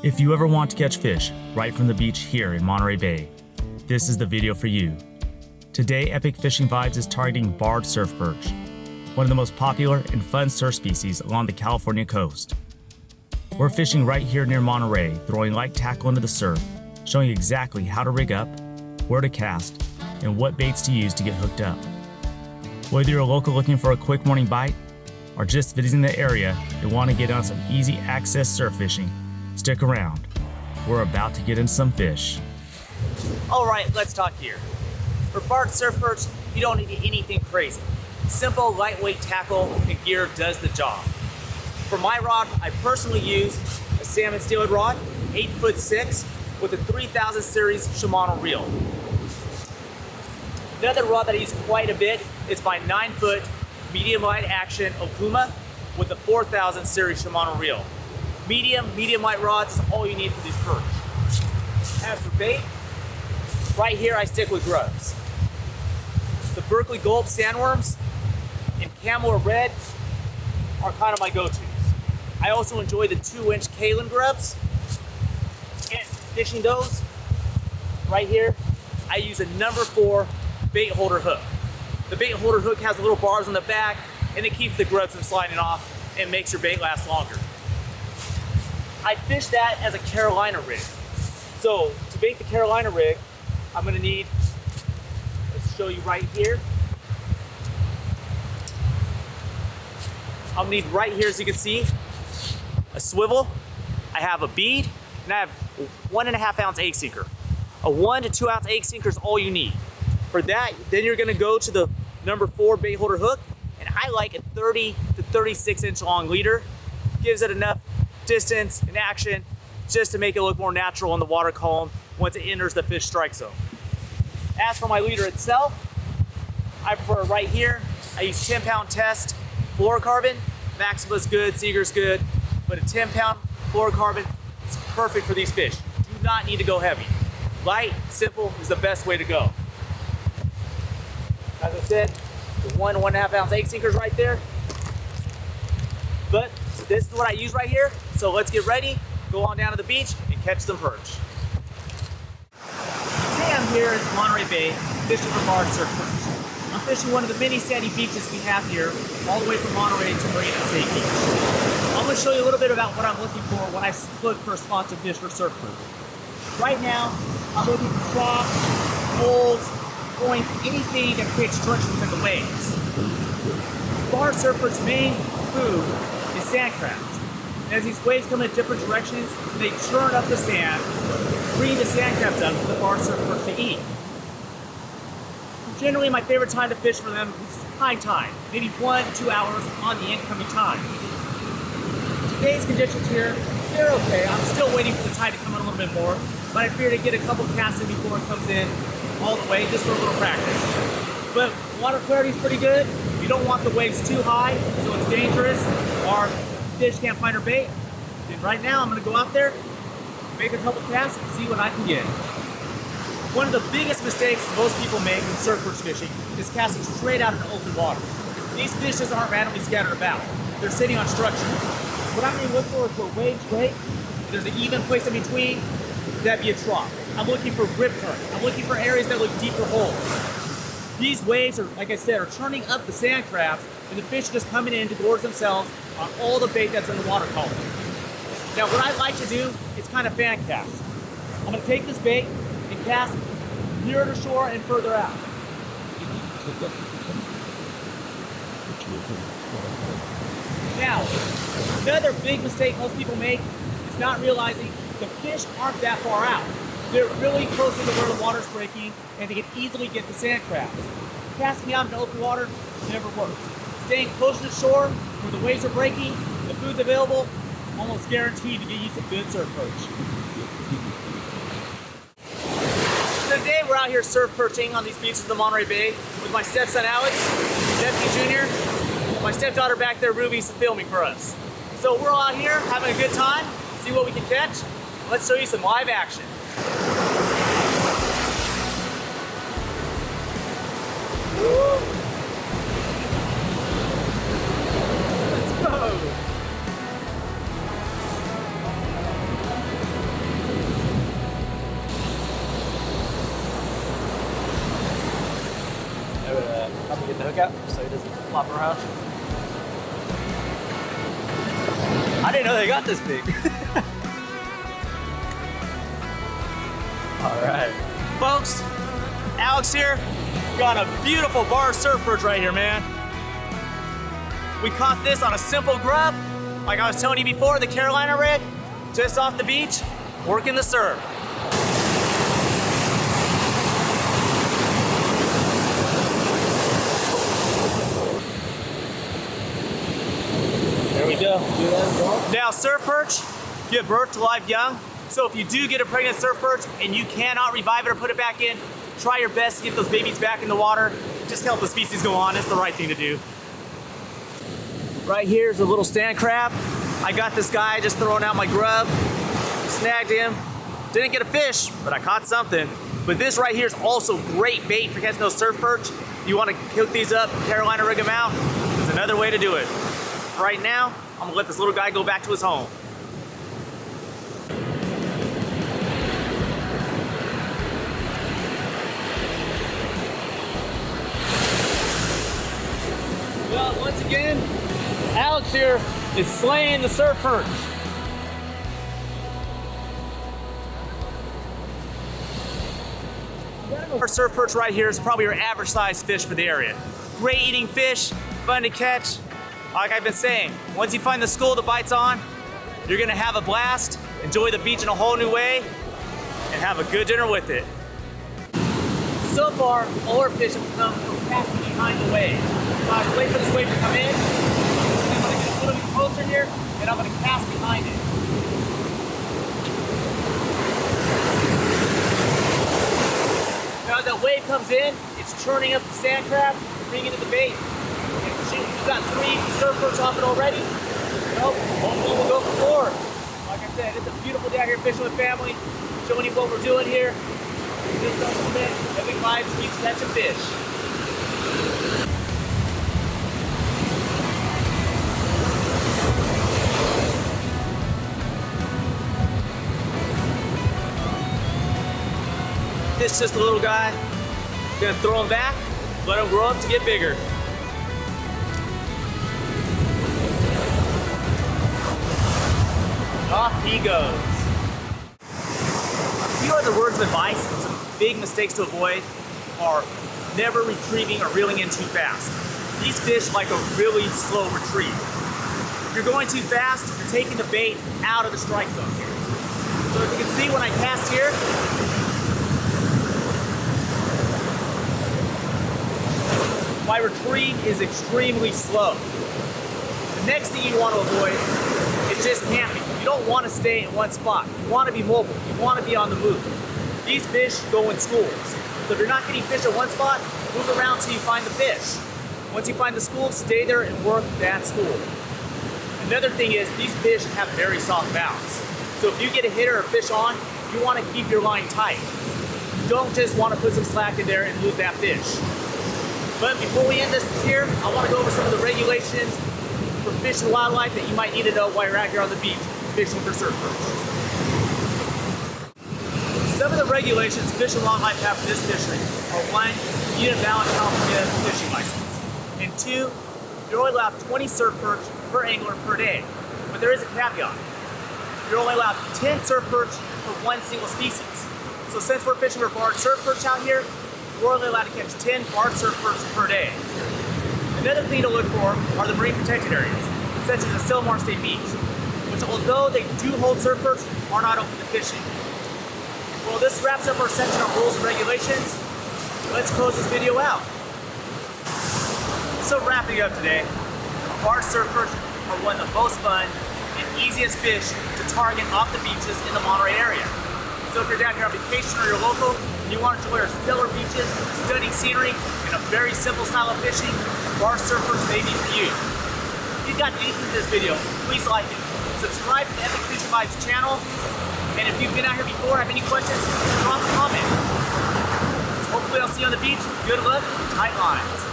If you ever want to catch fish right from the beach here in Monterey Bay, this is the video for you. Today, Epic Fishing Vibes is targeting barred surf perch, one of the most popular and fun surf species along the California coast. We're fishing right here near Monterey, throwing light tackle into the surf, showing exactly how to rig up, where to cast, and what baits to use to get hooked up. Whether you're a local looking for a quick morning bite, or just visiting the area and want to get on some easy access surf fishing, stick around. We're about to get in some fish. All right, let's talk gear. For barred surf perch, you don't need anything crazy. Simple, lightweight tackle and gear does the job. For my rod, I personally use a salmon steelhead rod, 8'6", with a 3000 series Shimano reel. Another rod that I use quite a bit is my 9-foot medium light action Okuma with the 4000 series Shimano reel. Medium light rods is all you need for these perch. As for bait, right here I stick with grubs. The Berkeley Gold sandworms and Camel Red are kind of my go-tos. I also enjoy the 2-inch Kalen grubs. And fishing those, right here, I use a number 4 bait holder hook. The bait holder hook has little bars on the back and it keeps the grubs from sliding off and makes your bait last longer. I fish that as a Carolina rig. So to bait the Carolina rig, I'm gonna need, let's show you right here. I'm gonna need right here, as you can see, a swivel. I have a bead, and I have 1.5 ounce egg sinker. A 1 to 2 ounce egg sinker is all you need. For that, then you're gonna go to the number 4 bait holder hook, and I like a 30 to 36 inch long leader. Gives it enough distance and action just to make it look more natural in the water column once it enters the fish strike zone. As for my leader itself, I prefer right here. I use 10-pound test fluorocarbon. Maxima's good, Seeger's good, but a 10-pound fluorocarbon is perfect for these fish. Do not need to go heavy. Light, simple is the best way to go. As I said, the 1.5 ounce egg sinkers right there. But this is what I use right here. So let's get ready, go on down to the beach and catch some perch. Today I'm here at Monterey Bay fishing for barred surf perch. I'm fishing one of the many sandy beaches we have here, all the way from Monterey to Marina State Beach. I'm going to show you a little bit about what I'm looking for when I look for a spot to fish for surf perch. Right now, I'm looking for troughs, holes, points, anything that creates structure within the waves. Barred surf perch's main food is sand crabs. As these waves come in different directions, they churn up the sand, free the sand crabs up for the barred surf perch to eat. Generally, my favorite time to fish for them is high tide, maybe 1 to 2 hours on the incoming tide. Today's conditions here, they're okay. I'm still waiting for the tide to come in a little bit more, but I fear to get a couple casts in before it comes in all the way, just for a little practice. But water clarity is pretty good. You don't want the waves too high, so it's dangerous, or fish can't find her bait. And right now, I'm gonna go out there, make a couple casts, and see what I can get. One of the biggest mistakes most people make in surf perch fishing is casting straight out into open water. These fishes aren't randomly scattered about. They're sitting on structure. What I'm gonna look for is where waves break, there's an even place in between, that'd be a trough. I'm looking for rip currents. I'm looking for areas that look deeper holes. These waves are, like I said, are churning up the sand crabs, and the fish are just coming in to gorge themselves on all the bait that's in the water column. Now, what I like to do is kind of fan cast. I'm gonna take this bait and cast nearer to shore and further out. Now, another big mistake most people make is not realizing the fish aren't that far out. They're really close to where the water's breaking, and they can easily get the sand crabs. Casting out into open water never works. Staying closer to shore, where the waves are breaking, the food's available, almost guaranteed to get you some good surf perch. So today we're out here surf perching on these beaches of the Monterey Bay with my stepson Alex, Deputy Jr., my stepdaughter back there Ruby's filming for us. So we're all out here having a good time, see what we can catch. Let's show you some live action. Woo! Let's go! get the hook out so he doesn't flop around. I didn't know they got this big. All right. Folks, Alex here. Got a beautiful bar surf perch right here, man. We caught this on a simple grub. Like I was telling you before, the Carolina rig, just off the beach, working the surf. There we go. Now, surf perch give birth to live young. So if you do get a pregnant surf perch and you cannot revive it or put it back in, try your best to get those babies back in the water. Just help the species go on. It's the right thing to do. Right here is a little sand crab. I got this guy just throwing out my grub. Snagged him. Didn't get a fish, but I caught something. But this right here is also great bait for catching those surf perch. You want to hook these up, Carolina rig them out. It's another way to do it. Right now, I'm gonna let this little guy go back to his home. Well, once again, Alex here is slaying the surf perch. Our surf perch right here is probably your average sized fish for the area. Great eating fish, fun to catch. Like I've been saying, once you find the school that bites on, you're gonna have a blast, enjoy the beach in a whole new way, and have a good dinner with it. So far, all our fish have come from casting behind the wave. So I was waiting for this wave to come in, and I'm gonna get a little bit closer here, and I'm gonna cast behind it. Now as that wave comes in, it's churning up the sand crabs, bringing it to the bait. You've got 3 surf perch off it already. Nope, hopefully we'll go for 4. Like I said, it's a beautiful day out here fishing with family, showing you what we're doing here. Just don't forget, every life keeps catching fish. This just a little guy. Gonna throw him back, let him grow up to get bigger. Off he goes. A few other words of advice, some big mistakes to avoid are never retrieving or reeling in too fast. These fish like a really slow retrieve. If you're going too fast, you're taking the bait out of the strike zone here. So as you can see when I cast here, my retrieve is extremely slow. The next thing you want to avoid is just camping. You don't want to stay in one spot. You want to be mobile. You want to be on the move. These fish go in schools. So if you're not getting fish at one spot, move around till you find the fish. Once you find the school, stay there and work that school. Another thing is these fish have very soft bounce. So if you get a hit or a fish on, you want to keep your line tight. You don't just want to put some slack in there and lose that fish. But before we end this here, I want to go over some of the regulations for fish and wildlife that you might need to know while you're out here on the beach fishing for surf perch. Some of the regulations fish and wildlife have for this fishery are 1, you need a valid California fishing license, and 2, you're only allowed 20 surf perch per angler per day. But there is a caveat. You're only allowed 10 surf perch for one single species. So since we're fishing for barred surf perch out here, we're only allowed to catch 10 barred surf perch per day. Another thing to look for are the marine protected areas, such as the Silmar State Beach, which although they do hold surf perch, are not open to fishing. Well, this wraps up our section on rules and regulations. Let's close this video out. So wrapping up today, barred surf perch are one of the most fun and easiest fish to target off the beaches in the Monterey area. So if you're down here on vacation or you're local, and you want to enjoy our stellar beaches, stunning scenery, and a very simple style of fishing, barred surf perch may be for you. If you got anything to this video, please like it. Subscribe to the Epic Fishing Vibes channel. And if you've been out here before, have any questions, drop a comment. Hopefully I'll see you on the beach. Good luck, tight lines.